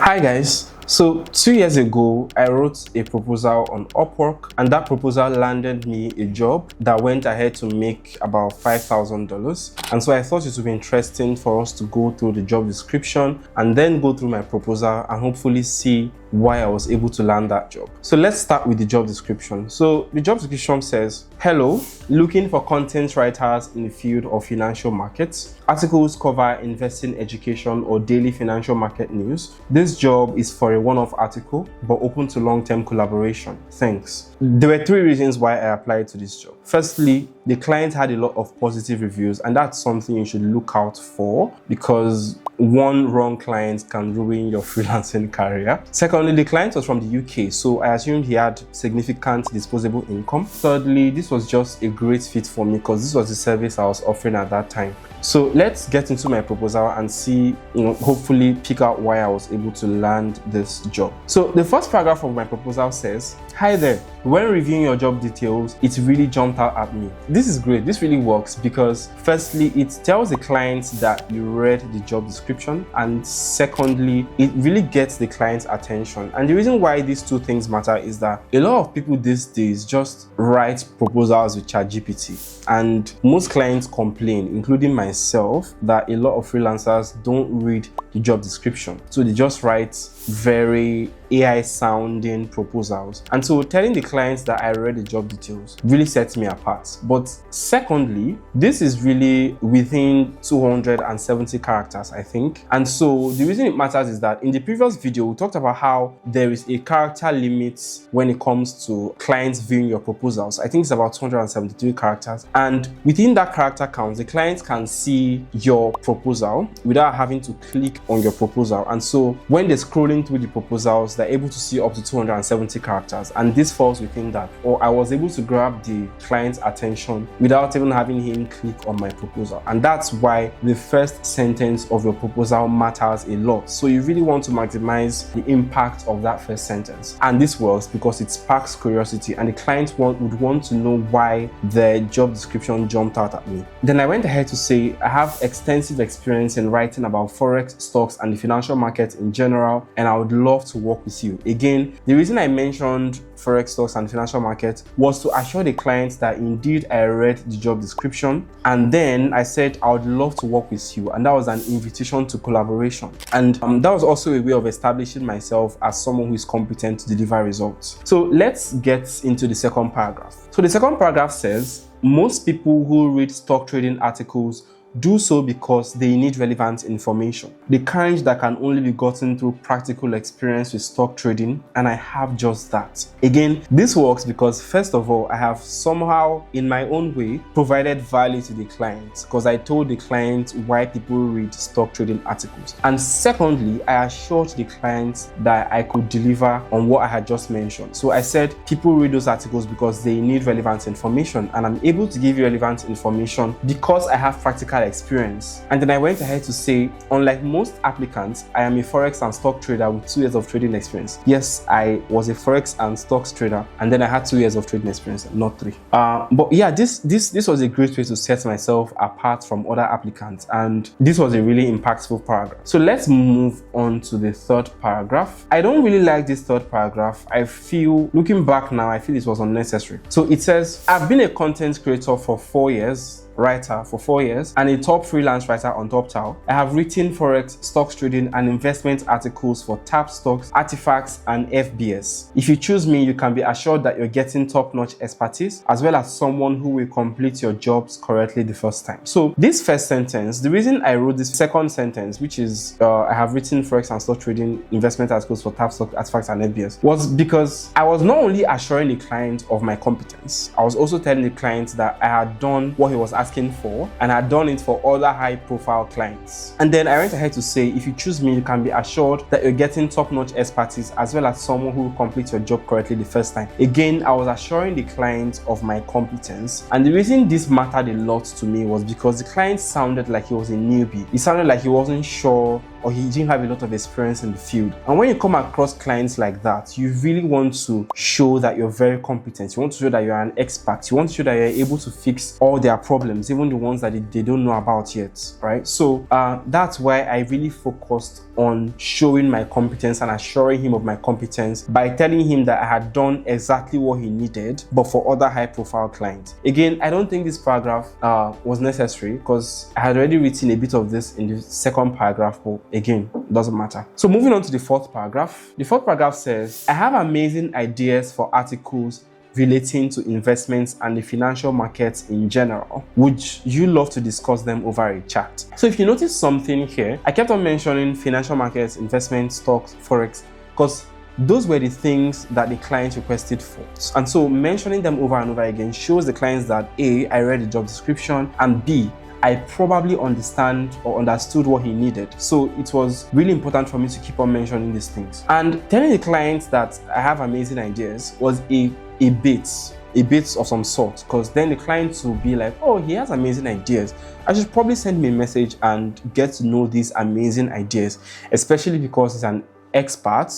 Hi guys, so 2 years ago I wrote a proposal on Upwork and that proposal landed me a job that went ahead to make about $5,000, and so I thought it would be interesting for us to go through the job description and then go through my proposal and hopefully see why I was able to land that job. So let's start with the job description. So the job description says, hello, looking for content writers in the field of financial markets. Articles cover investing, education, or daily financial market news. This job is for a one-off article, but open to long-term collaboration. Thanks. There were 3 reasons why I applied to this job. Firstly, the client had a lot of positive reviews, and that's something you should look out for because one wrong client can ruin your freelancing career. Secondly, the client was from the UK, so I assumed he had significant disposable income. Thirdly, this was just a great fit for me because this was the service I was offering at that time. So let's get into my proposal and see, hopefully pick out why I was able to land this job. So the first paragraph of my proposal says, hi there, when reviewing your job details, it really jumped out at me. This is great. This really works because firstly, it tells the client that you read the job description, and secondly, it really gets the client's attention. And the reason why these 2 things matter is that a lot of people these days just write proposals with ChatGPT, and most clients complain, including myself, that a lot of freelancers don't read the job description, so they just write very AI sounding proposals. And so telling the clients that I read the job details really sets me apart. But secondly, this is really within 270 characters, I think. And so the reason it matters is that in the previous video, we talked about how there is a character limit when it comes to clients viewing your proposals. I think it's about 273 characters. And within that character count, the client can see your proposal without having to click on your proposal. And so when they're scrolling through the proposals, they're able to see up to 270 characters, and this falls within that. Or I was able to grab the client's attention without even having him click on my proposal, and that's why the first sentence of your proposal matters a lot. So you really want to maximize the impact of that first sentence, and this works because it sparks curiosity, and the client would want to know why the job description jumped out at me. Then I went ahead to say I have extensive experience in writing about forex, stocks, and the financial market in general, and I would love to work with you. Again, the reason I mentioned forex, stocks, and financial market was to assure the clients that indeed I read the job description, and then I said I would love to work with you, and that was an invitation to collaboration. And that was also a way of establishing myself as someone who is competent to deliver results. So let's get into the second paragraph. So the second paragraph says, most people who read stock trading articles do so because they need relevant information, the kind that can only be gotten through practical experience with stock trading, and I have just that. Again, this works because first of all, I have somehow in my own way provided value to the client because I told the client why people read stock trading articles, and secondly, I assured the client that I could deliver on what I had just mentioned. So I said people read those articles because they need relevant information, and I'm able to give you relevant information because I have practical experience. And then I went ahead to say, unlike most applicants, I am a forex and stock trader with 2 years of trading experience. Yes, I was a forex and stocks trader, and then I had 2 years of trading experience, not 3. But yeah, this was a great way to set myself apart from other applicants, and this was a really impactful paragraph. So let's move on to the third paragraph. I don't really like this third paragraph. I feel, looking back now, I feel it was unnecessary. So it says, I've been a content creator for 4 years, writer for 4 years, and a top freelance writer on TopTal. I have written forex, stocks trading, and investment articles for Tap Stocks, Artifacts, and FBS. If you choose me, you can be assured that you're getting top-notch expertise as well as someone who will complete your jobs correctly the first time. So this first sentence, the reason I wrote this second sentence, which is I have written forex and stock trading, investment articles for Tap Stocks, Artifacts, and FBS, was because I was not only assuring the client of my competence, I was also telling the client that I had done what he was asking for, and I'd done it for other high-profile clients. And then I went ahead to say, if you choose me, you can be assured that you're getting top-notch expertise as well as someone who will complete your job correctly the first time. Again, I was assuring the client of my competence, and the reason this mattered a lot to me was because the client sounded like he was a newbie. He sounded like he wasn't sure or he didn't have a lot of experience in the field. And when you come across clients like that, you really want to show that you're very competent. You want to show that you're an expert. You want to show that you're able to fix all their problems, even the ones that they don't know about yet, right? So that's why I really focused on showing my competence and assuring him of my competence by telling him that I had done exactly what he needed, but for other high-profile clients. Again, I don't think this paragraph was necessary because I had already written a bit of this in the second paragraph, but again, it doesn't matter. So moving on to the fourth paragraph. The fourth paragraph says, I have amazing ideas for articles relating to investments and the financial markets in general. Would you love to discuss them over a chat? So if you notice something here, I kept on mentioning financial markets, investments, stocks, forex, because those were the things that the client requested for. And so mentioning them over and over again shows the clients that A, I read the job description, and B, I probably understand or understood what he needed. So it was really important for me to keep on mentioning these things. And telling the clients that I have amazing ideas was a bit of some sort, because then the clients will be like, oh, he has amazing ideas. I should probably send me a message and get to know these amazing ideas, especially because he's an expert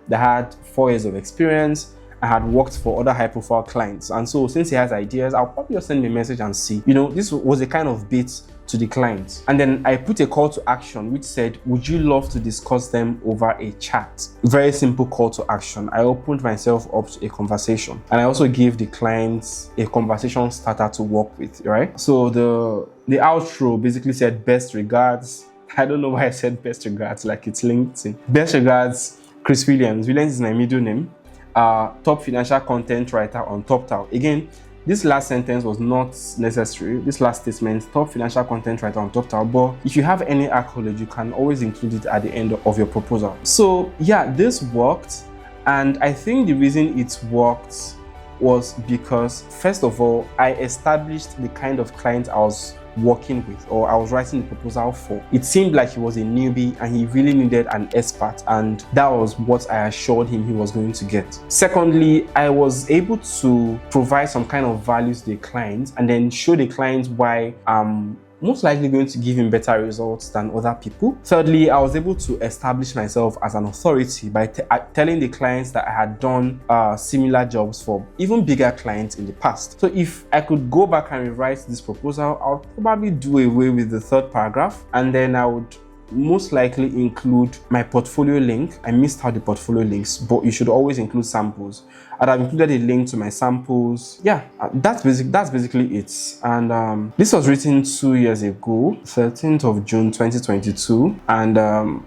that had 4 years of experience. I had worked for other high-profile clients, and so since he has ideas, I'll probably just send him a message and see. This was a kind of bait to the client. And then I put a call to action which said, would you love to discuss them over a chat? Very simple call to action. I opened myself up to a conversation, and I also gave the clients a conversation starter to work with, right? So the outro basically said, best regards. I don't know why I said best regards, like it's LinkedIn. Best regards, Chris Williams. Williams is my middle name. Top financial content writer on TopTal. Again, this last sentence was not necessary. This last statement, top financial content writer on TopTal, but if you have any accolade, you can always include it at the end of your proposal. So yeah, this worked, and I think the reason it worked was because, first of all, I established the kind of client I was working with, or I was writing the proposal for. It seemed like he was a newbie and he really needed an expert, and that was what I assured him he was going to get. Secondly, I was able to provide some kind of value to the client and then show the client why I'm most likely going to give him better results than other people. Thirdly, I was able to establish myself as an authority by telling the clients that I had done similar jobs for even bigger clients in the past. So if I could go back and rewrite this proposal, I would probably do away with the third paragraph, and then I would most likely include my portfolio link. I missed out the portfolio links, but you should always include samples. And I've included a link to my samples. Yeah, that's basically it. And this was written 2 years ago, 13th of June 2022. And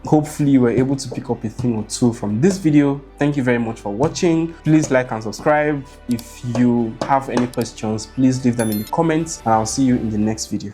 hopefully you were able to pick up a thing or two from this video. Thank you very much for watching. Please like and subscribe. If you have any questions, please leave them in the comments, and I'll see you in the next video.